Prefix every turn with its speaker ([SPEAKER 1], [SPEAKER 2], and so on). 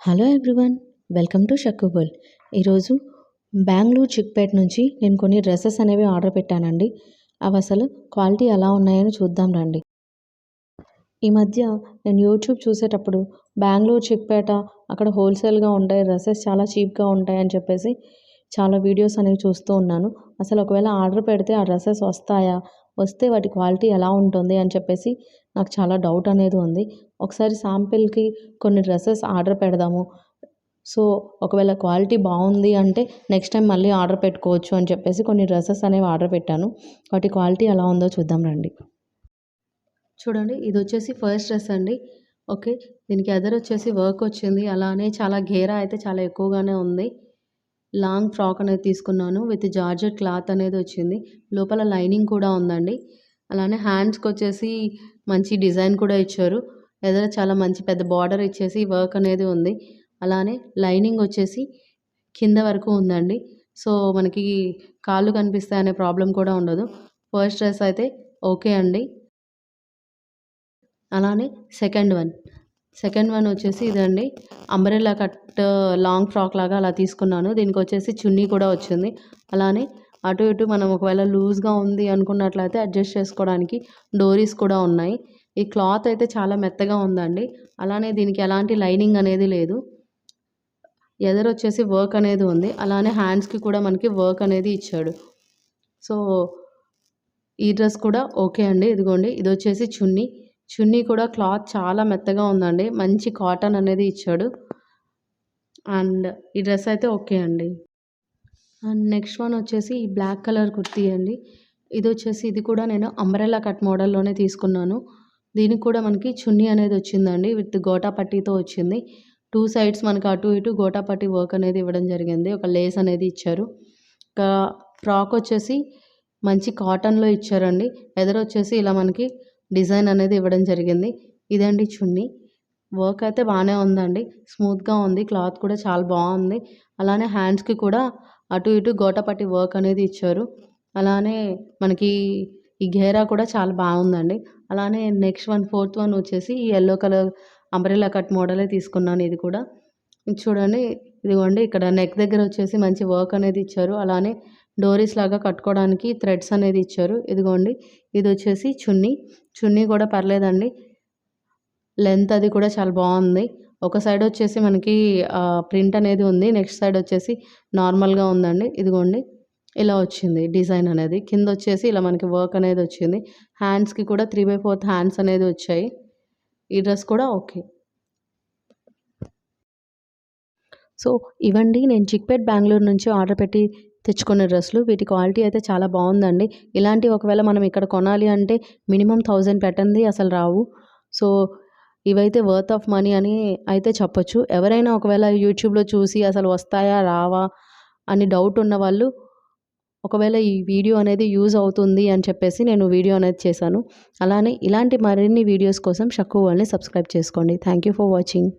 [SPEAKER 1] Hello everyone, welcome to షక్కుబుల్. ఈరోజు బెంగళూరు చిక్పేట్ నుంచి నేను కొన్ని డ్రెస్సెస్ అనేవి ఆర్డర్ పెట్టానండి. అవి అసలు క్వాలిటీ ఎలా ఉన్నాయని చూద్దాం రండి. ఈ మధ్య నేను యూట్యూబ్ చూసేటప్పుడు బెంగళూరు చిక్పేట అక్కడ హోల్సేల్గా ఉంటాయి, డ్రెస్సెస్ చాలా చీప్గా ఉంటాయని చెప్పేసి చాలా వీడియోస్ అనేవి చూస్తూ ఉన్నాను. అసలు ఒకవేళ ఆర్డర్ పెడితే ఆ డ్రెస్సెస్ వస్తాయా, వస్తే వాటి క్వాలిటీ ఎలా ఉంటుంది అని చెప్పేసి నాకు చాలా డౌట్ అనేది ఉంది. ఒకసారి శాంపిల్కి కొన్ని డ్రెస్సెస్ ఆర్డర్ పెడదాము. సో ఒకవేళ క్వాలిటీ బాగుంది అంటే నెక్స్ట్ టైం మళ్ళీ ఆర్డర్ పెట్టుకోవచ్చు అని చెప్పేసి కొన్ని డ్రెస్సెస్ అనేవి ఆర్డర్ పెట్టాను. వాటి క్వాలిటీ ఎలా ఉందో చూద్దాం రండి. చూడండి, ఇది వచ్చేసి ఫస్ట్ డ్రెస్ అండి. ఓకే, దీనికి ఎదర్ వచ్చేసి వర్క్ వచ్చింది, అలానే చాలా ఘేరా అయితే చాలా ఎక్కువగానే ఉంది. లాంగ్ ఫ్రాక్ అనేది తీసుకున్నాను విత్ జార్జెట్ క్లాత్ అనేది వచ్చింది. లోపల లైనింగ్ కూడా ఉందండి. అలానే హ్యాండ్స్కి వచ్చేసి మంచి డిజైన్ కూడా ఇచ్చారు. ఎదర చాలా మంచి పెద్ద బార్డర్ ఇచ్చేసి వర్క్ అనేది ఉంది. అలానే లైనింగ్ వచ్చేసి కింద వరకు ఉందండి. సో మనకి కాళ్ళు కనిపిస్తాయి అనే ప్రాబ్లం కూడా ఉండదు. ఫస్ట్ డ్రెస్ అయితే ఓకే అండి. అలానే సెకండ్ వన్ వచ్చేసి ఇదండి. అంబ్రెల్లా కట్ లాంగ్ ఫ్రాక్ లాగా అలా తీసుకున్నాను. దీనికి వచ్చేసి చున్నీ కూడా వచ్చింది. అలానే అటు ఇటు మనం ఒకవేళ లూజ్గా ఉంది అనుకున్నట్లయితే అడ్జస్ట్ చేసుకోవడానికి డోరీస్ కూడా ఉన్నాయి. ఈ క్లాత్ అయితే చాలా మెత్తగా ఉందండి. అలానే దీనికి ఎలాంటి లైనింగ్ అనేది లేదు. ఎదరొచ్చేసి వర్క్ అనేది ఉంది. అలానే హ్యాండ్స్కి కూడా మనకి వర్క్ అనేది ఇచ్చాడు. సో ఈ డ్రెస్ కూడా ఓకే అండి. ఇదిగోండి, ఇది వచ్చేసి చున్నీ కూడా క్లాత్ చాలా మెత్తగా ఉందండి. మంచి కాటన్ అనేది ఇచ్చాడు. అండ్ ఈ డ్రెస్ అయితే ఓకే అండి. అండ్ నెక్స్ట్ వన్ వచ్చేసి ఈ బ్లాక్ కలర్ కుర్తీ అండి. ఇది కూడా నేను అంబ్రెల్లా కట్ మోడల్లోనే తీసుకున్నాను. దీనికి కూడా మనకి చున్నీ అనేది వచ్చిందండి, విత్ గోటా పట్టీతో వచ్చింది. 2 సైడ్స్ మనకి అటు ఇటు గోటా పట్టీ వర్క్ అనేది ఇవ్వడం జరిగింది. ఒక లేస్ అనేది ఇచ్చారు. ఇంకా ఫ్రాక్ వచ్చేసి మంచి కాటన్లో ఇచ్చారండి. ఎదరొచ్చేసి ఇలా మనకి డిజైన్ అనేది ఇవ్వడం జరిగింది. ఇదండి చున్నీ. వర్క్ అయితే బాగానే ఉందండి, స్మూత్గా ఉంది. క్లాత్ కూడా చాలా బాగుంది. అలానే హ్యాండ్స్కి కూడా అటు ఇటు గోటపట్టి వర్క్ అనేది ఇచ్చారు. అలానే మనకి ఈ ఘేరా కూడా చాలా బాగుందండి. అలానే నెక్స్ట్ వన్ ఫోర్త్ వన్ వచ్చేసి ఈ యెల్లో కలర్ అంబ్రెల్లా కట్ మోడలే తీసుకున్నాను. ఇది కూడా చూడండి, ఇదిగోండి ఇక్కడ నెక్ దగ్గర వచ్చేసి మంచి వర్క్ అనేది ఇచ్చారు. అలానే డోరీస్ లాగా కట్టుకోవడానికి థ్రెడ్స్ అనేది ఇచ్చారు. ఇదిగోండి, ఇది వచ్చేసి చున్నీ కూడా పర్లేదండి. లెంత్ అది కూడా చాలా బాగుంది. ఒక సైడ్ వచ్చేసి మనకి ప్రింట్ అనేది ఉంది. నెక్స్ట్ సైడ్ వచ్చేసి నార్మల్గా ఉందండి. ఇదిగోండి, ఇలా వచ్చింది డిజైన్ అనేది. కింద వచ్చేసి ఇలా మనకి వర్క్ అనేది వచ్చింది. హ్యాండ్స్కి కూడా 3/4 హ్యాండ్స్ అనేది వచ్చాయి. ఈ డ్రెస్ కూడా ఓకే. సో ఇవండి నేను చిక్పేట్ బెంగళూరు నుంచి ఆర్డర్ పెట్టి తెచ్చుకున్న డ్రెస్సులు. వీటి క్వాలిటీ అయితే చాలా బాగుందండి. ఇలాంటివి ఒకవేళ మనం ఇక్కడ కొనాలి అంటే మినిమం 1000 పెట్టండి అసలు రావు. సో ఇవైతే వర్త్ ఆఫ్ మనీ అని అయితే చెప్పొచ్చు. ఎవరైనా ఒకవేళ యూట్యూబ్లో చూసి అసలు వస్తాయా రావా అని డౌట్ ఉన్న వాళ్ళు, ఒకవేళ ఈ వీడియో అనేది యూజ్ అవుతుంది అని చెప్పేసి నేను వీడియో అనేది చేశాను. అలానే ఇలాంటి మరిన్ని వీడియోస్ కోసం షక్కు వరల్డ్ని సబ్స్క్రైబ్ చేసుకోండి. Thank you for watching.